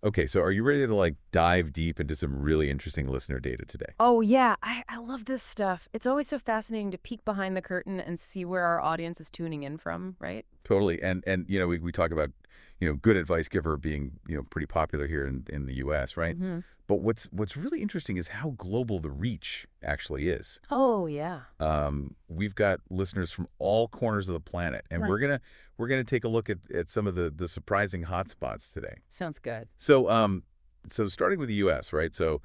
Okay, so are you ready to like dive deep into some really interesting listener data today? Oh, yeah. I love this stuff. It's always so fascinating to peek behind the curtain and see where our audience is tuning in from, right? Totally. And we talk about, good advice giver being, pretty popular here in the US, right? Hmm. But what's really interesting is how global the reach actually is. Oh, yeah. We've got listeners from all corners of the planet, and Right. we're gonna take a look at some of the surprising hotspots today. Sounds good. So starting with the US, right? So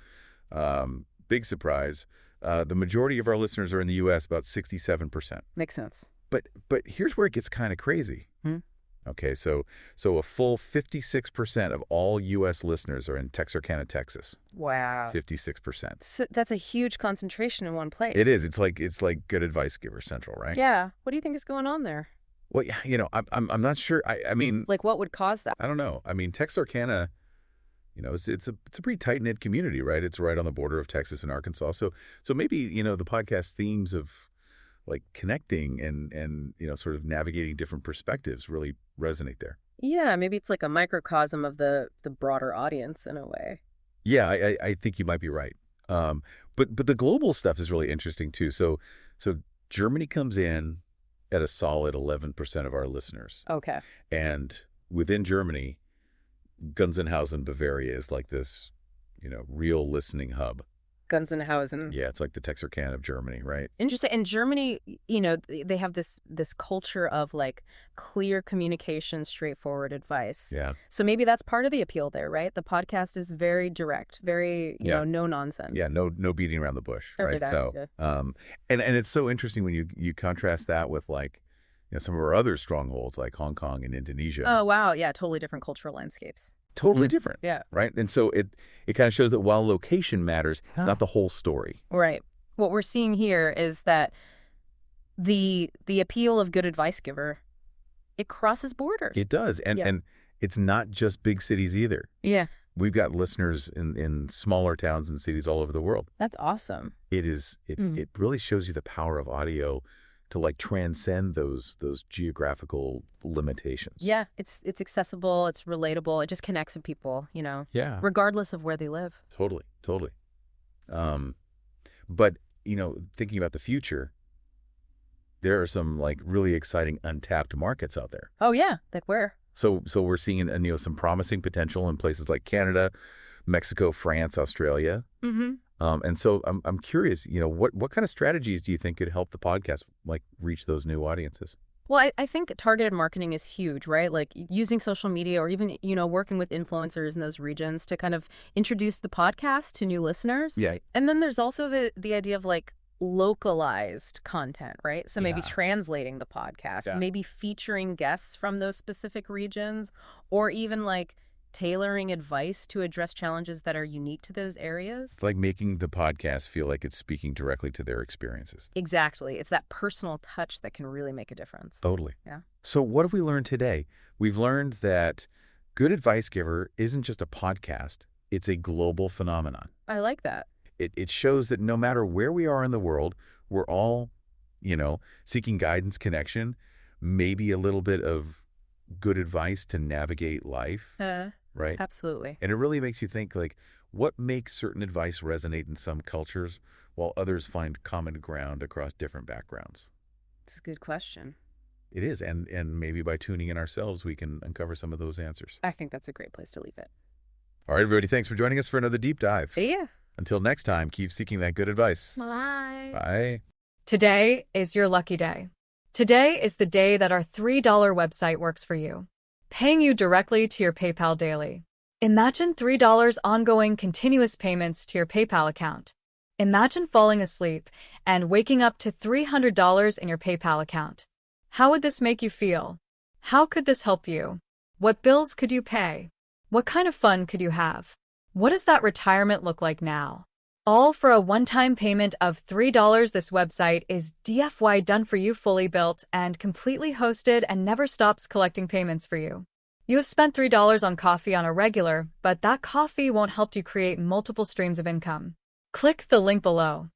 big surprise. The majority of our listeners are in the US, about 67%. Makes sense. But here's where it gets kind of crazy. Hmm? Okay, so a full 56% of all U.S. listeners are in Texarkana, Texas. Wow. 56%. So that's a huge concentration in one place. It is. It's like Good Advice Giver Central, right? Yeah. What do you think is going on there? Well, yeah, I'm not sure. I mean, Like, what would cause that? I don't know. I mean, Texarkana, it's a pretty tight knit community, right? It's right on the border of Texas and Arkansas. So maybe the podcast themes of like connecting and sort of navigating different perspectives really resonate there. Yeah, maybe it's like a microcosm of the broader audience in a way. Yeah, I think you might be right. But the global stuff is really interesting too. So Germany comes in at a solid 11% of our listeners, Okay. and within Germany, Gunzenhausen, Bavaria is like this, real listening hub. Gunzenhausen. Yeah, it's like the Texarkana of Germany, right? Interesting. In Germany, they have this culture of like clear communication, straightforward advice. Yeah, So maybe that's part of the appeal there, right? The podcast is very direct, very, yeah, no nonsense. yeah. No beating around the bush, Or right? that, So, yeah. and it's so interesting when you contrast that with like, some of our other strongholds like Hong Kong and Indonesia. Oh, wow. Yeah, totally different cultural landscapes. Totally different, Yeah. right? And so it kind of shows that while location matters, it's Huh. not the whole story. Right. What we're seeing here is that the appeal of Good Advice Giver, it crosses borders. It does, Yeah. and it's not just big cities either. Yeah, We've got listeners in smaller towns and cities all over the world. that's awesome. It really shows you the power of audio to like transcend those geographical limitations. Yeah, it's accessible, it's relatable, it just connects with people, Yeah. regardless of where they live. Totally. But thinking about the future, there are some like really exciting untapped markets out there. Oh yeah, like where? So we're seeing some promising potential in places like Canada, Mexico, France, Australia. Mm-hmm. And so I'm curious, what kind of strategies do you think could help the podcast like reach those new audiences? Well, I think targeted marketing is huge, right? Like using social media or even, working with influencers in those regions to kind of introduce the podcast to new listeners. Yeah. And then there's also the idea of like localized content, right? So maybe Yeah. translating the podcast, Yeah. maybe featuring guests from those specific regions, or even like tailoring advice to address challenges that are unique to those areas. It's like making the podcast feel like it's speaking directly to their experiences. Exactly. It's that personal touch that can really make a difference. Totally. Yeah. So what have we learned today? We've learned that Good Advice Giver isn't just a podcast, it's a global phenomenon. I like that. It shows that no matter where we are in the world, we're all, seeking guidance, connection, maybe a little bit of good advice to navigate life, right? Absolutely. And it really makes you think, like, what makes certain advice resonate in some cultures while others find common ground across different backgrounds? It's a good question. It is. And maybe by tuning in ourselves, we can uncover some of those answers. I think that's a great place to leave it. All right, everybody. Thanks for joining us for another deep dive. Yeah. Until next time, keep seeking that good advice. Bye. Bye. Today is your lucky day. Today is the day that our $3 website works for you, paying you directly to your PayPal daily. Imagine $3 ongoing continuous payments to your PayPal account. Imagine falling asleep and waking up to $300 in your PayPal account. How would this make you feel? How could this help you? What bills could you pay? What kind of fun could you have? What does that retirement look like now? All for a one-time payment of $3. This website is DFY done for you, fully built and completely hosted, and never stops collecting payments for you. You have spent $3 on coffee on a regular, but that coffee won't help you create multiple streams of income. Click the link below.